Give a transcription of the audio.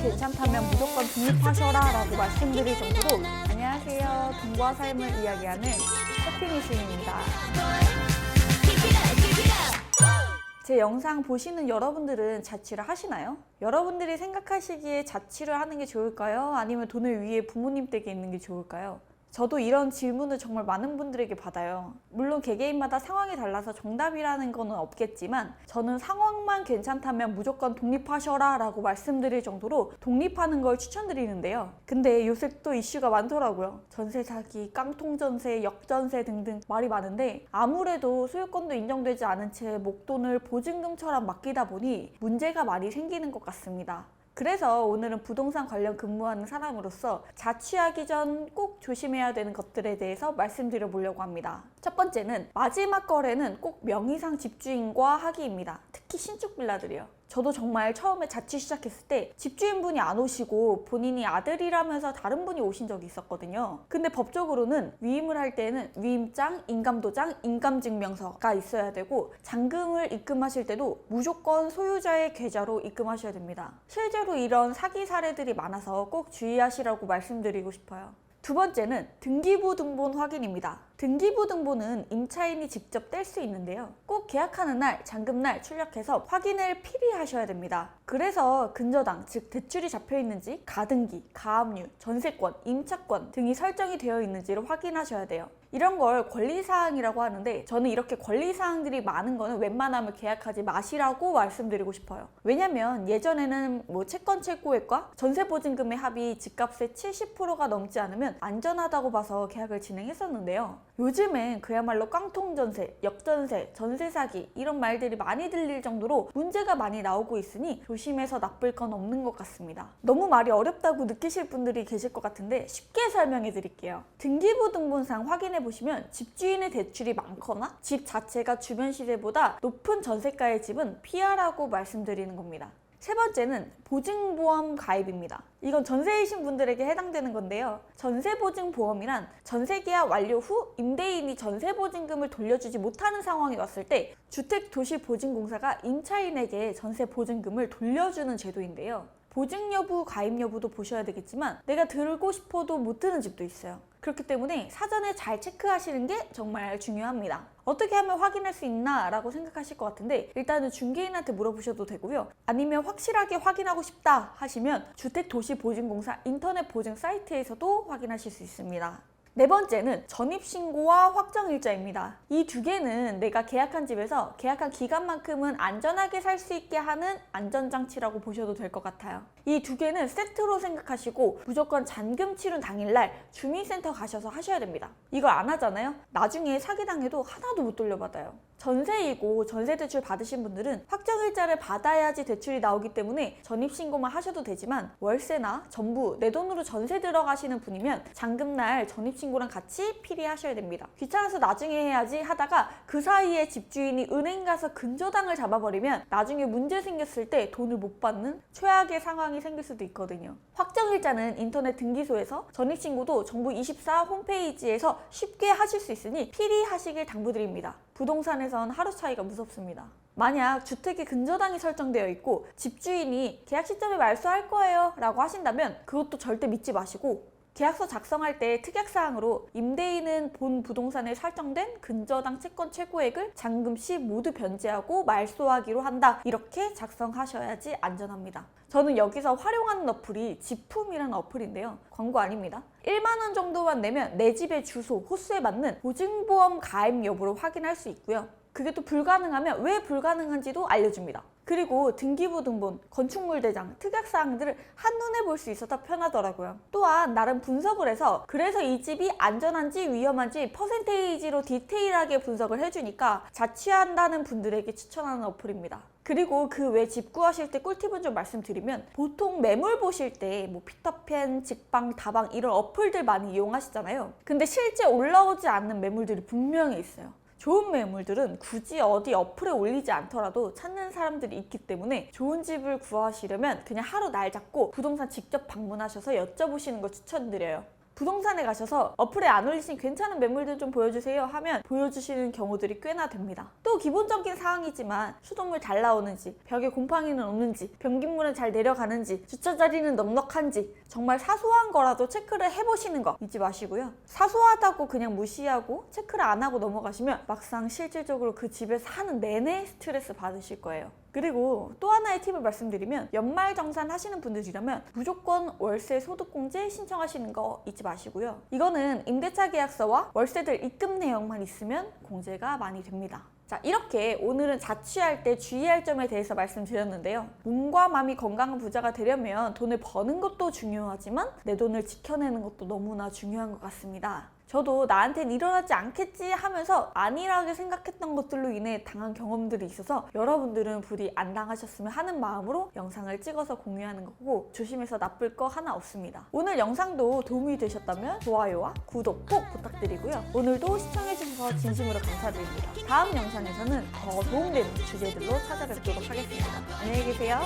괜찮다면 무조건 독립하셔라 라고 말씀드릴 정도로. 안녕하세요. 돈과 삶을 이야기하는 해피니스입니다. 제 영상 보시는 여러분들은 자취를 하시나요? 여러분들이 생각하시기에 자취를 하는 게 좋을까요? 아니면 돈을 위해 부모님 댁에 있는 게 좋을까요? 저도 이런 질문을 정말 많은 분들에게 받아요. 물론 개개인마다 상황이 달라서 정답이라는 건 없겠지만 저는 상황만 괜찮다면 무조건 독립하셔라 라고 말씀드릴 정도로 독립하는 걸 추천드리는데요. 근데 요새 또 이슈가 많더라고요. 전세 사기, 깡통전세, 역전세 등등 말이 많은데 아무래도 소유권도 인정되지 않은 채 목돈을 보증금처럼 맡기다 보니 문제가 많이 생기는 것 같습니다. 그래서 오늘은 부동산 관련 근무하는 사람으로서 자취하기 전 꼭 조심해야 되는 것들에 대해서 말씀드려 보려고 합니다. 첫 번째는 마지막 거래는 꼭 명의상 집주인과 하기입니다. 특히 신축 빌라들이요. 저도 정말 처음에 자취 시작했을 때 집주인분이 안 오시고 본인이 아들이라면서 다른 분이 오신 적이 있었거든요. 근데 법적으로는 위임을 할 때는 위임장, 인감도장, 인감증명서가 있어야 되고 잔금을 입금하실 때도 무조건 소유자의 계좌로 입금하셔야 됩니다. 실제로 이런 사기 사례들이 많아서 꼭 주의하시라고 말씀드리고 싶어요. 두 번째는 등기부 등본 확인입니다. 등기부 등본은 임차인이 직접 뗄 수 있는데요. 꼭 계약하는 날, 잔금날 출력해서 확인을 필히 하셔야 됩니다. 그래서 근저당, 즉 대출이 잡혀 있는지, 가등기, 가압류, 전세권, 임차권 등이 설정이 되어 있는지를 확인하셔야 돼요. 이런 걸 권리사항이라고 하는데 저는 이렇게 권리사항들이 많은 거는 웬만하면 계약하지 마시라고 말씀드리고 싶어요. 왜냐면 예전에는 채권 최고액과 전세보증금의 합이 집값의 70%가 넘지 않으면 안전하다고 봐서 계약을 진행했었는데요. 요즘엔 그야말로 깡통전세, 역전세, 전세사기 이런 말들이 많이 들릴 정도로 문제가 많이 나오고 있으니 조심해서 나쁠 건 없는 것 같습니다. 너무 말이 어렵다고 느끼실 분들이 계실 것 같은데 쉽게 설명해 드릴게요. 등기부 등본상 확인해 보시면 집주인의 대출이 많거나 집 자체가 주변 시세보다 높은 전세가의 집은 피하라고 말씀드리는 겁니다. 세 번째는 보증보험 가입입니다. 이건 전세이신 분들에게 해당되는 건데요. 전세보증보험이란 전세계약 완료 후 임대인이 전세보증금을 돌려주지 못하는 상황이 왔을 때 주택도시보증공사가 임차인에게 전세보증금을 돌려주는 제도인데요. 보증 여부, 가입 여부도 보셔야 되겠지만 내가 들고 싶어도 못 드는 집도 있어요. 그렇기 때문에 사전에 잘 체크하시는 게 정말 중요합니다. 어떻게 하면 확인할 수 있나 라고 생각하실 것 같은데 일단은 중개인한테 물어보셔도 되고요. 아니면 확실하게 확인하고 싶다 하시면 주택도시보증공사 인터넷 보증 사이트에서도 확인하실 수 있습니다. 네 번째는 전입신고와 확정일자입니다. 이 두 개는 내가 계약한 집에서 계약한 기간만큼은 안전하게 살 수 있게 하는 안전장치라고 보셔도 될 것 같아요. 이 두 개는 세트로 생각하시고 무조건 잔금 치른 당일날 주민센터 가셔서 하셔야 됩니다. 이걸 안 하잖아요? 나중에 사기당해도 하나도 못 돌려받아요. 전세이고 전세대출 받으신 분들은 확정일자를 받아야지 대출이 나오기 때문에 전입신고만 하셔도 되지만 월세나 전부 내 돈으로 전세 들어가시는 분이면 잔금날 전입신고랑 같이 필히 하셔야 됩니다. 귀찮아서 나중에 해야지 하다가 그 사이에 집주인이 은행 가서 근저당을 잡아버리면 나중에 문제 생겼을 때 돈을 못 받는 최악의 상황이 생길 수도 있거든요. 확정일자는 인터넷 등기소에서 전입신고도 정부24 홈페이지에서 쉽게 하실 수 있으니 필히 하시길 당부드립니다. 부동산에선 하루 차이가 무섭습니다. 만약 주택에 근저당이 설정되어 있고 집주인이 계약 시점에 말소할 거예요 라고 하신다면 그것도 절대 믿지 마시고 계약서 작성할 때 특약사항으로 임대인은 본 부동산에 설정된 근저당 채권 최고액을 잔금 시 모두 변제하고 말소하기로 한다 이렇게 작성하셔야지 안전합니다. 저는 여기서 활용하는 어플이 지품이라는 어플인데요. 광고 아닙니다. 1만 원 정도만 내면 내 집의 주소, 호수에 맞는 보증보험 가입 여부를 확인할 수 있고요. 그게 또 불가능하면 왜 불가능한지도 알려줍니다. 그리고 등기부 등본, 건축물 대장, 특약사항들을 한눈에 볼 수 있어서 편하더라고요. 또한 나름 분석을 해서 그래서 이 집이 안전한지 위험한지 퍼센테이지로 디테일하게 분석을 해주니까 자취한다는 분들에게 추천하는 어플입니다. 그리고 그 외 집 구하실 때 꿀팁은 좀 말씀드리면 보통 매물 보실 때 피터팬, 직방, 다방 이런 어플들 많이 이용하시잖아요. 근데 실제 올라오지 않는 매물들이 분명히 있어요. 좋은 매물들은 굳이 어디 어플에 올리지 않더라도 찾는 사람들이 있기 때문에 좋은 집을 구하시려면 그냥 하루 날 잡고 부동산 직접 방문하셔서 여쭤보시는 걸 추천드려요. 부동산에 가셔서 어플에 안 올리신 괜찮은 매물들 좀 보여주세요 하면 보여주시는 경우들이 꽤나 됩니다. 또 기본적인 사항이지만 수돗물 잘 나오는지, 벽에 곰팡이는 없는지, 변기물은 잘 내려가는지, 주차 자리는 넉넉한지 정말 사소한 거라도 체크를 해보시는 거 잊지 마시고요. 사소하다고 그냥 무시하고 체크를 안 하고 넘어가시면 막상 실질적으로 그 집에 사는 내내 스트레스 받으실 거예요. 그리고 또 하나의 팁을 말씀드리면 연말정산 하시는 분들이라면 무조건 월세 소득공제 신청하시는 거 잊지 마시고요. 이거는 임대차 계약서와 월세들 입금 내역만 있으면 공제가 많이 됩니다. 자, 이렇게 오늘은 자취할 때 주의할 점에 대해서 말씀드렸는데요. 몸과 마음이 건강한 부자가 되려면 돈을 버는 것도 중요하지만 내 돈을 지켜내는 것도 너무나 중요한 것 같습니다. 저도 나한텐 일어나지 않겠지 하면서 안일하게 생각했던 것들로 인해 당한 경험들이 있어서 여러분들은 부디 안 당하셨으면 하는 마음으로 영상을 찍어서 공유하는 거고 조심해서 나쁠 거 하나 없습니다. 오늘 영상도 도움이 되셨다면 좋아요와 구독 꼭 부탁드리고요. 오늘도 시청해주셔서 진심으로 감사드립니다. 다음 영상에서는 더 도움되는 주제들로 찾아뵙도록 하겠습니다. 안녕히 계세요.